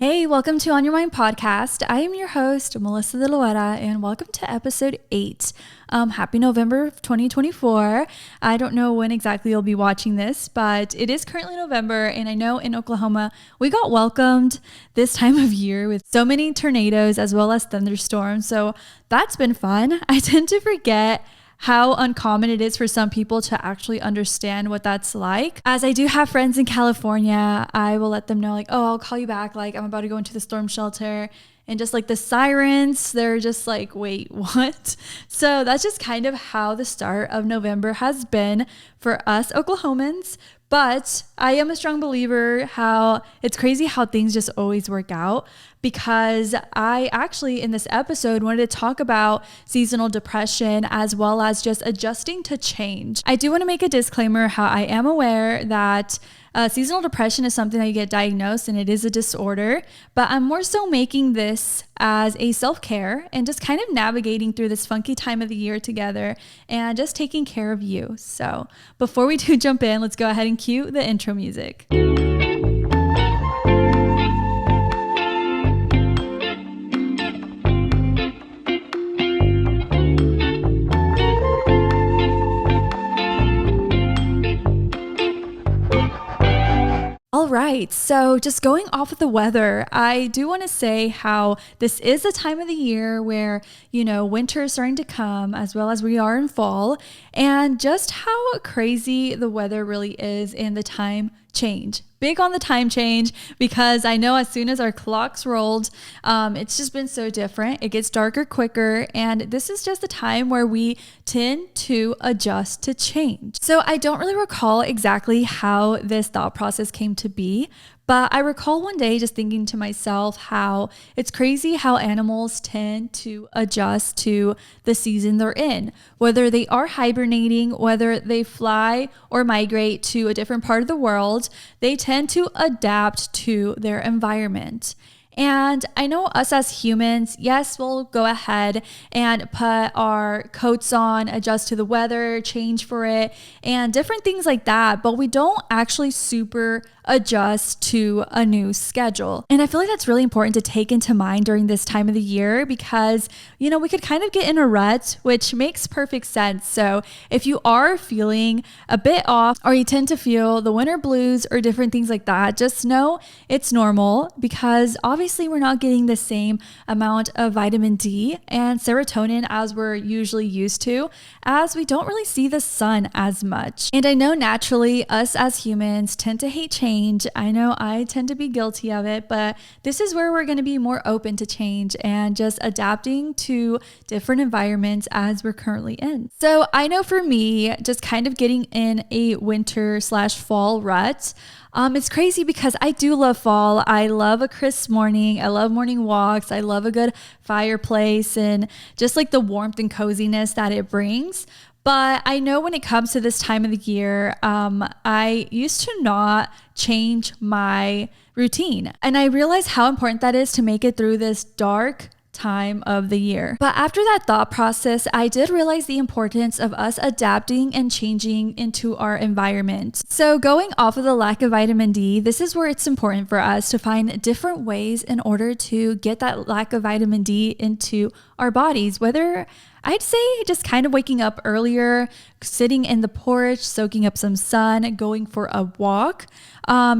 Hey, welcome to On Your Mind podcast. I am your host, Melissa de Loera, and welcome to episode 8. Happy November 2024. I don't know when exactly you'll be watching this, but it is currently November, and I know in Oklahoma, we got welcomed this time of year with so many tornadoes as well as thunderstorms, so that's been fun. I tend to forget how uncommon it is for some people to actually understand what that's like. As I do have friends in California, I will let them know I'll call you back. I'm about to go into the storm shelter, and just the sirens, they're just wait, what? So that's just kind of how the start of November has been for us Oklahomans. But I am a strong believer how it's crazy how things just always work out, because I actually in this episode wanted to talk about seasonal depression as well as just adjusting to change. I do want to make a disclaimer how I am aware that seasonal depression is something that you get diagnosed and it is a disorder, but I'm more so making this as a self-care and just kind of navigating through this funky time of the year together and just taking care of you. So before we do jump in, let's go ahead and cue the intro music. All right, so just going off of the weather, I do want to say how this is a time of the year where, winter is starting to come as well as we are in fall, and just how crazy the weather really is in the time change. Big on the time change, because I know as soon as our clocks rolled, it's just been so different. It gets darker quicker, and this is just a time where we tend to adjust to change. So I don't really recall exactly how this thought process came to be, but I recall one day just thinking to myself how it's crazy how animals tend to adjust to the season they're in, whether they are hibernating, whether they fly or migrate to a different part of the world, they tend to adapt to their environment. And I know us as humans, yes, we'll go ahead and put our coats on, adjust to the weather, change for it, and different things like that, but we don't actually super adjust to a new schedule. And I feel like that's really important to take into mind during this time of the year, because, we could kind of get in a rut, which makes perfect sense. So if you are feeling a bit off, or you tend to feel the winter blues or different things like that, just know it's normal, because obviously we're not getting the same amount of vitamin D and serotonin as we're usually used to, as we don't really see the sun as much. And I know naturally us as humans tend to hate change. I know I tend to be guilty of it, but this is where we're going to be more open to change and just adapting to different environments as we're currently in. So I know for me, just kind of getting in a winter/fall rut, it's crazy because I do love fall. I love a crisp morning. I love morning walks. I love a good fireplace and just the warmth and coziness that it brings. But I know when it comes to this time of the year, I used to not change my routine. And I realized how important that is to make it through this dark time of the year. But after that thought process, I did realize the importance of us adapting and changing into our environment. So going off of the lack of vitamin D, this is where it's important for us to find different ways in order to get that lack of vitamin D into our bodies, whether I'd say just kind of waking up earlier, sitting in the porch, soaking up some sun, going for a walk.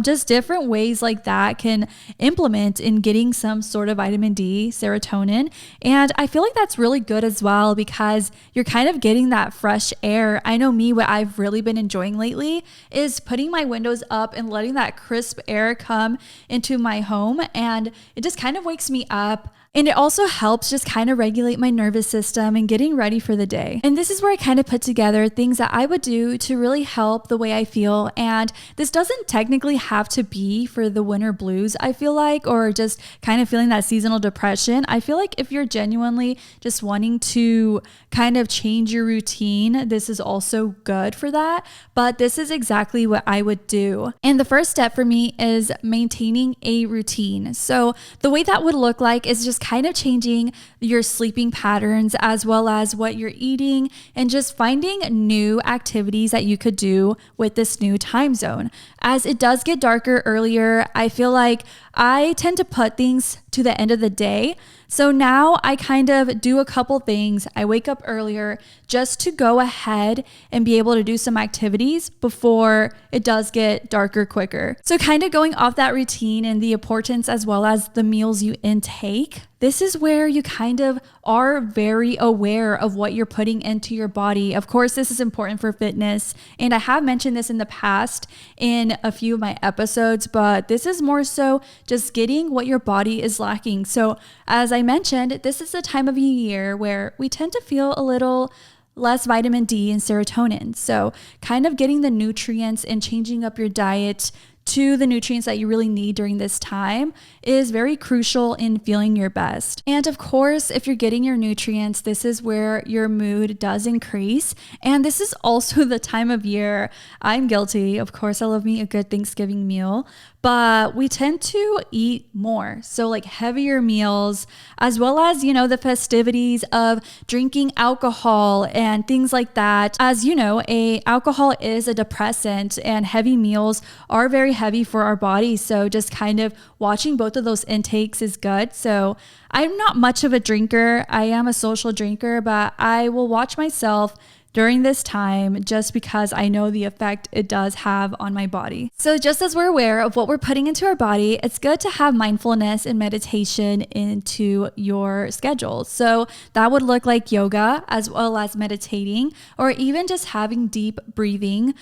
Just different ways like that can implement in getting some sort of vitamin D, serotonin. And I feel like that's really good as well, because you're kind of getting that fresh air. I know me, what I've really been enjoying lately is putting my windows up and letting that crisp air come into my home. And it just kind of wakes me up. And it also helps just kind of regulate my nervous system and getting ready for the day. And this is where I kind of put together things that I would do to really help the way I feel. And this doesn't technically have to be for the winter blues, I feel like, or just kind of feeling that seasonal depression. I feel like if you're genuinely just wanting to kind of change your routine, this is also good for that. But this is exactly what I would do. And the first step for me is maintaining a routine. So the way that would look like is just just kind of changing your sleeping patterns as well as what you're eating and just finding new activities that you could do with this new time zone. As it does get darker earlier, I feel like I tend to put things to the end of the day. So now I kind of do a couple things. I wake up earlier just to go ahead and be able to do some activities before it does get darker quicker. So kind of going off that routine and the importance as well as the meals you intake, this is where you kind of are very aware of what you're putting into your body. Of course, this is important for fitness, and I have mentioned this in the past in a few of my episodes, but this is more so just getting what your body is lacking. So as I mentioned, this is the time of year where we tend to feel a little less vitamin D and serotonin. So kind of getting the nutrients and changing up your diet to the nutrients that you really need during this time is very crucial in feeling your best. And of course, if you're getting your nutrients, this is where your mood does increase. And this is also the time of year I'm guilty. Of course, I love me a good Thanksgiving meal, but we tend to eat more. So like heavier meals, as well as, the festivities of drinking alcohol and things like that. As you know, alcohol is a depressant and heavy meals are very heavy for our bodies. So just kind of watching both of those intakes is good. So I'm not much of a drinker. I am a social drinker, but I will watch myself during this time just because I know the effect it does have on my body. So just as we're aware of what we're putting into our body, it's good to have mindfulness and meditation into your schedule. So that would look like yoga as well as meditating, or even just having deep breathing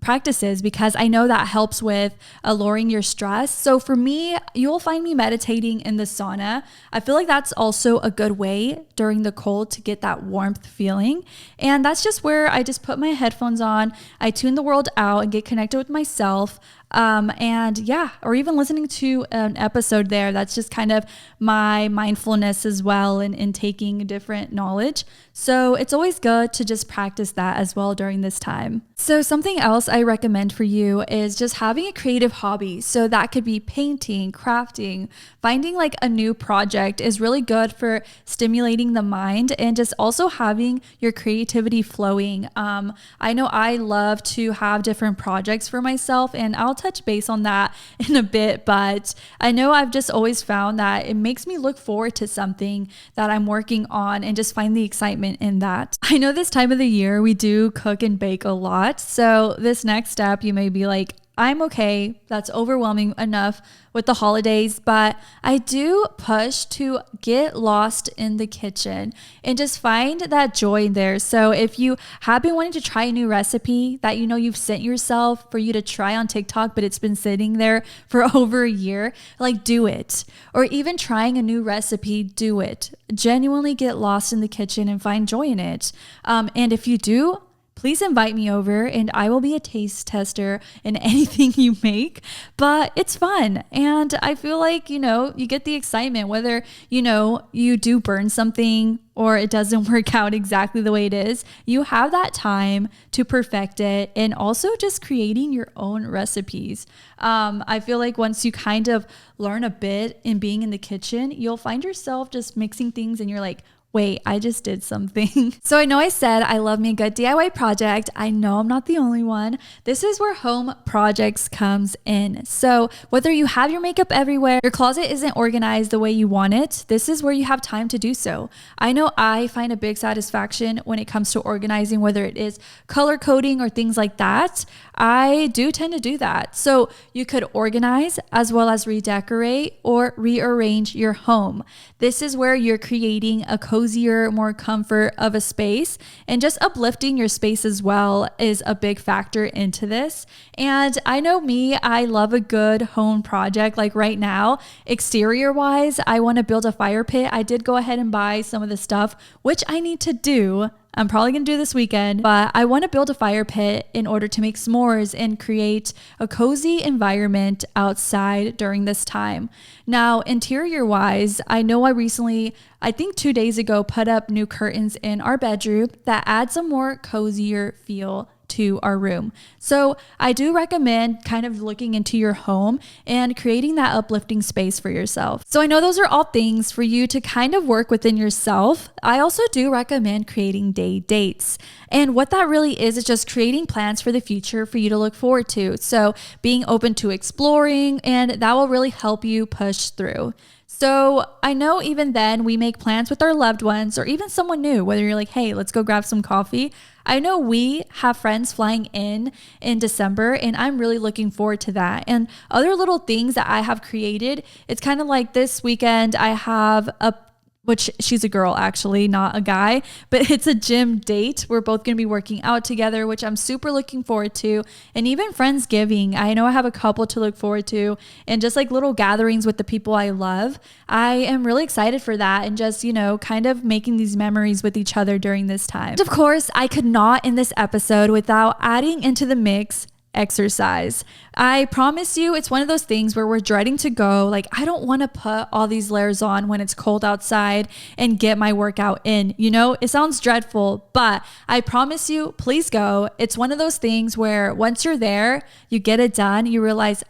practices, because I know that helps with lowering your stress. So for me, you'll find me meditating in the sauna. I feel like that's also a good way during the cold to get that warmth feeling. And that's just where I just put my headphones on, I tune the world out and get connected with myself. Or even listening to an episode there. That's just kind of my mindfulness as well and taking different knowledge. So it's always good to just practice that as well during this time. So something else I recommend for you is just having a creative hobby. So that could be painting, crafting, finding like a new project is really good for stimulating the mind and just also having your creativity flowing. I know I love to have different projects for myself, and I'll touch base on that in a bit, but I know I've just always found that it makes me look forward to something that I'm working on and just find the excitement in that. I know this time of the year we do cook and bake a lot, so this next step you may be like, I'm okay, that's overwhelming enough with the holidays, but I do push to get lost in the kitchen and just find that joy in there. So if you have been wanting to try a new recipe that you've sent yourself for you to try on TikTok, but it's been sitting there for over a year, like do it. Or even trying a new recipe, do it. Genuinely get lost in the kitchen and find joy in it. And if you do, please invite me over and I will be a taste tester in anything you make, but it's fun. And I feel like, you get the excitement, whether, you do burn something or it doesn't work out exactly the way it is, you have that time to perfect it and also just creating your own recipes. I feel like once you kind of learn a bit in being in the kitchen, you'll find yourself just mixing things and you're like, wait, I just did something. So I know I said I love me a good DIY project. I know I'm not the only one. This is where home projects comes in. So whether you have your makeup everywhere, your closet isn't organized the way you want it, this is where you have time to do so. I know I find a big satisfaction when it comes to organizing, whether it is color coding or things like that. I do tend to do that. So you could organize as well as redecorate or rearrange your home. This is where you're creating a cozier, more comfort of a space, and just uplifting your space as well is a big factor into this. And I know me, I love a good home project. Like right now, exterior wise, I want to build a fire pit. I did go ahead and buy some of the stuff, which I need to do. I'm probably going to do this weekend, but I want to build a fire pit in order to make s'mores and create a cozy environment outside during this time. Now, interior wise, I know I recently, I think 2 days ago, put up new curtains in our bedroom that adds a more cozier feel to our room. So I do recommend kind of looking into your home and creating that uplifting space for yourself. So I know those are all things for you to kind of work within yourself. I also do recommend creating day dates. And what that really is just creating plans for the future for you to look forward to. So being open to exploring, and that will really help you push through. So I know even then we make plans with our loved ones or even someone new, whether you're like, hey, let's go grab some coffee. I know we have friends flying in December, and I'm really looking forward to that. And other little things that I have created, it's kind of like this weekend I have which she's a girl actually, not a guy, but it's a gym date. We're both going to be working out together, which I'm super looking forward to. And even Friendsgiving, I know I have a couple to look forward to, and just like little gatherings with the people I love. I am really excited for that, and just, kind of making these memories with each other during this time. And of course, I could not in this episode without adding into the mix exercise. I promise you, it's one of those things where we're dreading to go. Like, I don't want to put all these layers on when it's cold outside and get my workout in. It sounds dreadful, but I promise you, please go. It's one of those things where once you're there, you get it done, you realize,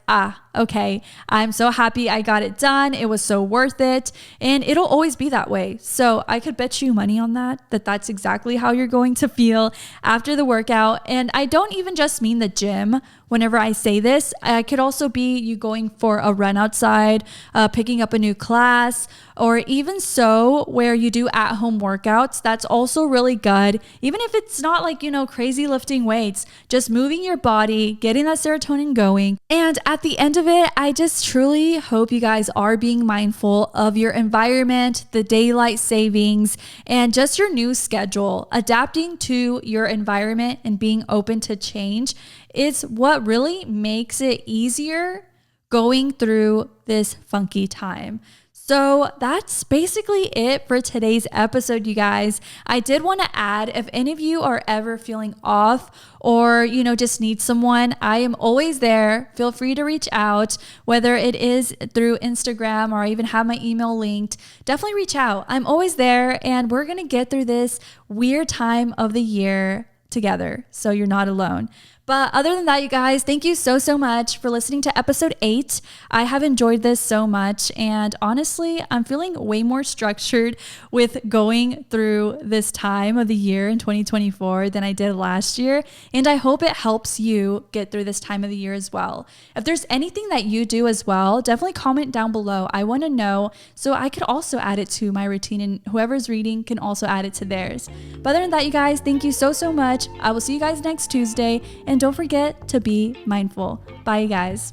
okay, I'm so happy I got it done. It was so worth it. And it'll always be that way. So I could bet you money on that's exactly how you're going to feel after the workout. And I don't even just mean the gym. Whenever I say this, I could also be you going for a run outside, picking up a new class, or even so where you do at-home workouts. That's also really good. Even if it's not like, crazy lifting weights, just moving your body, getting that serotonin going. And at the end of it, I just truly hope you guys are being mindful of your environment, the daylight savings, and just your new schedule. Adapting to your environment and being open to change is what really makes it easier going through this funky time. So that's basically it for today's episode, you guys. I did want to add, if any of you are ever feeling off or, just need someone, I am always there. Feel free to reach out, whether it is through Instagram or I even have my email linked. Definitely reach out. I'm always there, and we're going to get through this weird time of the year together, so you're not alone. But other than that, you guys, thank you so much for listening to episode 8. I have enjoyed this so much, and honestly, I'm feeling way more structured with going through this time of the year in 2024 than I did last year, and I hope it helps you get through this time of the year as well. If there's anything that you do as well, definitely comment down below. I want to know so I could also add it to my routine, and whoever's reading can also add it to theirs. But other than that, you guys, thank you so much. I will see you guys next Tuesday. And don't forget to be mindful. Bye, you guys.